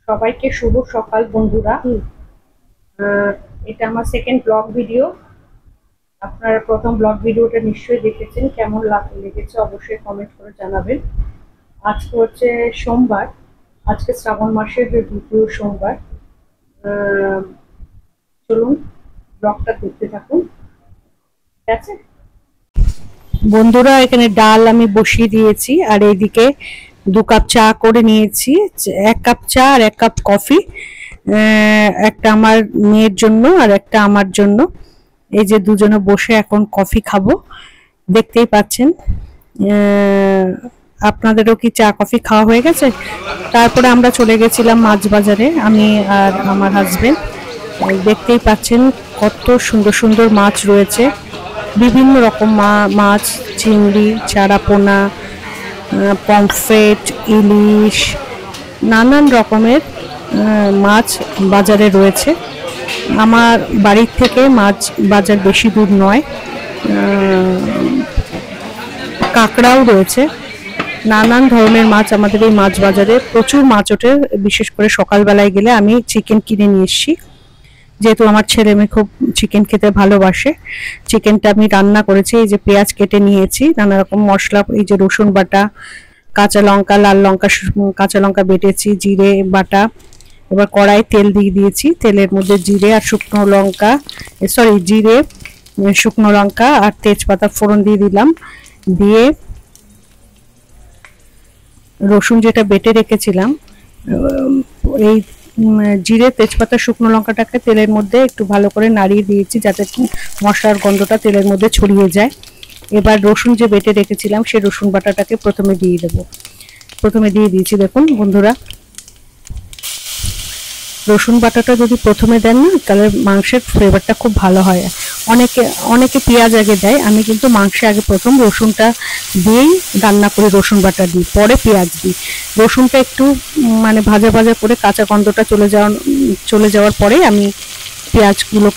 সবাইকে শুভ সকাল বন্ধুরা। এটা আমার সেকেন্ড ব্লগ ভিডিও। আপনারা প্রথম ব্লগ ভিডিওটা নিশ্চয়ই দেখেছেন, কেমন লেগেছে অবশ্যই কমেন্ট করে জানাবেন। আজকে হচ্ছে সোমবার, আজকে শ্রাবণ মাসের দ্বিতীয় সোমবার। চলুন ব্লগটা দেখতে থাকুন, ঠিক আছে বন্ধুরা। এখানে ডাল আমি বসিয়ে দিয়েছি, আর এইদিকে 2 কাপ চা করে নিয়েছি। 1 কাপ চা আর 1 কাপ কফি, একটা আমার মেয়ের জন্য আর একটা আমার জন্য। এই যে দুজনে বসে এখন কফি খাবো, দেখতেই পাচ্ছেন। আপনাদেরও কি চা কফি খাওয়া হয়ে গেছে? তারপরে আমরা চলে গেছিলাম মাছ বাজারে, আমি আর আমার হাজবেন্ড। দেখতেই পাচ্ছেন কত সুন্দর সুন্দর মাছ রয়েছে, বিভিন্ন রকম মাছ, চিংড়ি, চারাপোনা, পমফ্রেট, ইলিশ, নানান রকমের মাছ বাজারে রয়েছে। আমার বাড়ির থেকে মাছ বাজার বেশি দূর নয়। কাঁকড়াও রয়েছে, নানান ধরনের মাছ আমাদের এই মাছ বাজারে প্রচুর মাছ ওঠে। বিশেষ করে সকালবেলায় গেলে আমি চিকেন কিনে নিয়ে এসছি, যেহেতু আমার ছেলে মেয়ে খুব চিকেন খেতে ভালোবাসে। চিকেনটা আমি রান্না করেছি, এই যে পেঁয়াজ কেটে নিয়েছি, নানা রকম মশলা, এই যে রসুন বাটা, কাঁচা লঙ্কা, লাল লঙ্কা, কাঁচা লঙ্কা বেটেছি, জিরে বাটা। এবার কড়াই তেল দিয়ে দিয়েছি, তেলের মধ্যে জিরে আর শুকনো লঙ্কা, জিরে, শুকনো লঙ্কা আর তেজপাতা ফোড়ন দিয়ে দিলাম। দিয়ে রসুন যেটা বেটে রেখেছিলাম, এই জিরে, তেজপাতা, শুকনো লঙ্কাটাকে তেলের মধ্যে একটু ভালো করে নাড়িয়ে দিয়েছি, যাতে মশলার গন্ধটা তেলের মধ্যে ছড়িয়ে যায়। এবার রসুন যে বেটে রেখেছিলাম সেই রসুন বাটাটাকে প্রথমে দিয়ে দেবো। প্রথমে দিয়ে দিয়েছি, দেখুন বন্ধুরা। রসুন বাটাটা যদি প্রথমে দেন না, তাহলে মাংসের ফ্লেভারটা খুব ভালো হয়। অনেকে পেঁয়াজ আগে দেয়, আমি কিন্তু মাংসে আগে প্রথম রসুনটা দিয়েই রান্না করি, রসুন বাটা দিই, পরে পেঁয়াজ দিই। রসুনটা একটু মানে ভাজা ভাজা করে কাঁচা গন্ধটা চলে যাওয়ার পরে আমি পেঁয়াজগুলো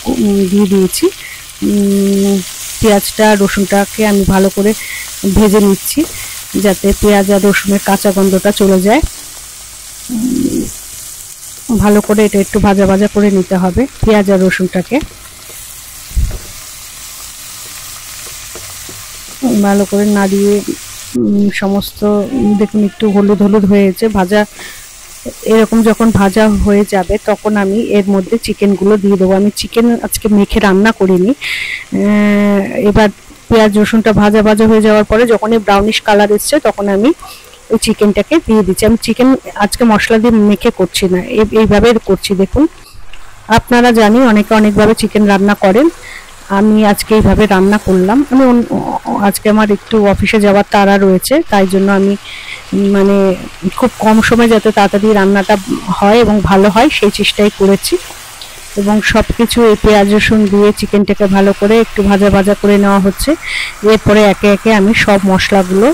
দিয়ে দিয়েছি। পেঁয়াজটা রসুনটাকে আমি ভালো করে ভেজে নিচ্ছি, যাতে পেঁয়াজ আর রসুনের কাঁচা গন্ধটা চলে যায়। ভালো করে এটা একটু ভাজা ভাজা করে নিতে হবে পেঁয়াজ আর রসুনটাকে। ভালো করে নাড়িয়ে সমস্ত, দেখুন একটু হলুদ হলুদ হয়েছে ভাজা। এরকম যখন ভাজা হয়ে যাবে তখন আমি এর মধ্যে চিকেনগুলো দিয়ে দেবো। আমি চিকেন আজকে মেখে রান্না করিনি। এবার পেঁয়াজ রসুনটা ভাজা ভাজা হয়ে যাওয়ার পরে যখনই ব্রাউনিশ কালার এসছে, তখন আমি ওই চিকেনটাকে দিয়ে দিচ্ছি। আমি চিকেন আজকে মশলা দিয়ে মেখে করছি না, এইভাবে করছি। দেখুন, আপনারা জানি অনেকে অনেকভাবে চিকেন রান্না করেন, আমি আজকে এইভাবে রান্না করলাম। আমি আজকে আমার একটু অফিসে যাওয়ার তাড়া রয়েছে, তাই জন্য আমি মানে খুব কম সময় যাতে তাড়াতাড়ি রান্নাটা হয় এবং ভালো হয় সেই চেষ্টাই করেছি। এবং সব কিছু এই পেঁয়াজ রসুন দিয়ে চিকেনটাকে ভালো করে একটু ভাজা ভাজা করে নেওয়া হচ্ছে। এরপরে একে একে আমি সব মশলাগুলো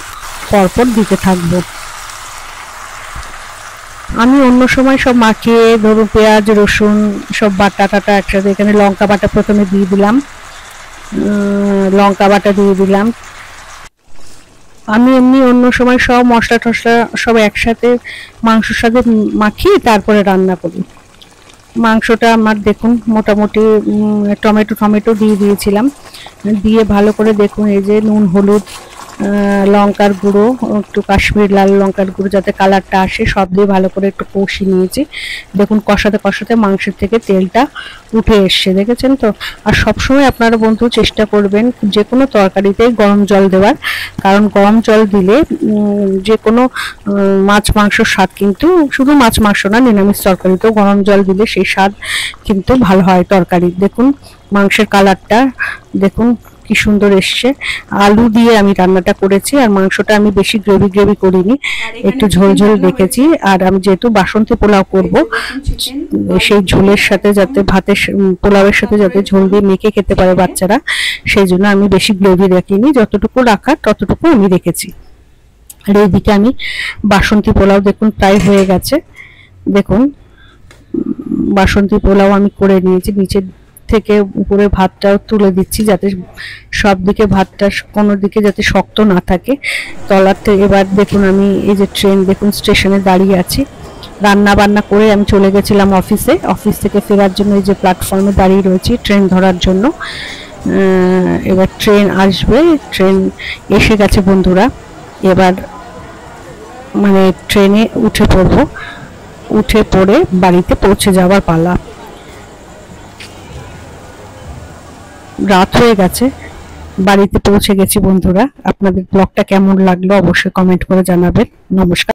পরপর দিতে থাকবো। আমি অন্য সময় সব মাখিয়ে, ধরুন পেঁয়াজ রসুন সব বাটা টাটা একসাথে, এখানে লঙ্কা বাটা প্রথমে দিয়ে দিলাম, লঙ্কা বাটা দিয়ে দিলাম। আমি এমনি অন্য সময় সব মশলা টশলা সব একসাথে মাংসের সাথে মাখিয়ে তারপরে রান্না করি। মাংসটা আমার দেখুন মোটামুটি টমেটো দিয়ে দিয়েছিলাম, দিয়ে ভালো করে দেখুন এই যে নুন, হলুদ, লঙ্কার গুঁড়ো, একটু কাশ্মীর লাল লঙ্কার গুঁড়ো, যাতে কালারটা আসে, সব দিয়ে ভালো করে একটু কষিয়ে নিয়েছি। দেখুন কষাতে কষাতে মাংসের থেকে তেলটা উঠে এসছে, দেখেছেন তো। আর সবসময় আপনারা বন্ধু চেষ্টা করবেন যে কোনো তরকারিতেই গরম জল দেওয়ার, কারণ গরম জল দিলে যে কোনো মাছ মাংসর স্বাদ, কিন্তু শুধু মাছ মাংস না, নিরামিষ তরকারিতেও গরম জল দিলে সেই স্বাদ কিন্তু ভালো হয় তরকারি। দেখুন মাংসের কালারটা দেখুন কি সুন্দর এসছে। আলু দিয়ে আমি রান্নাটা করেছি, আর মাংসটা আমি বেশি গ্রেভি করিনি, একটু ঝোল ঝোল রেখেছি। আর আমি যেহেতু বাসন্তী পোলাও করব, সেই ঝোলের সাথে যাতে ভাতের পোলাওয়ের সাথে যাতে ঝোল দিয়ে মেখে খেতে পারে বাচ্চারা, সেই জন্য আমি বেশি গ্রেভি রাখিনি, যতটুকু রাখার ততটুকু আমি রেখেছি। আর এইদিকে আমি বাসন্তী পোলাও দেখুন প্রায় হয়ে গেছে। দেখুন বাসন্তী পোলাও আমি করে নিয়েছি, নিচে থেকে উপরে ভাতটাও তুলে দিচ্ছি, যাতে সব দিকে ভাতটা কোনো দিকে যাতে শক্ত না থাকে তলাতে। এবার দেখুন আমি এই যে ট্রেন, দেখুন স্টেশনে দাঁড়িয়ে আছি, রান্না বান্না করে আমি চলে গেছিলাম অফিসে। অফিস থেকে ফেরার জন্য এই যে প্ল্যাটফর্মে দাঁড়িয়ে রয়েছি ট্রেন ধরার জন্য। এবার ট্রেন আসবে, ট্রেন এসে গেছে বন্ধুরা। এবার মানে ট্রেনে উঠে পড়বো, উঠে পড়ে বাড়িতে পৌঁছে যাওয়ার পালা। রাত হয়ে গেছে, বাড়িতে পৌঁছে গেছি বন্ধুরা। আপনাদের ব্লগটা কেমন লাগলো অবশ্যই কমেন্ট করে জানাবেন। নমস্কার।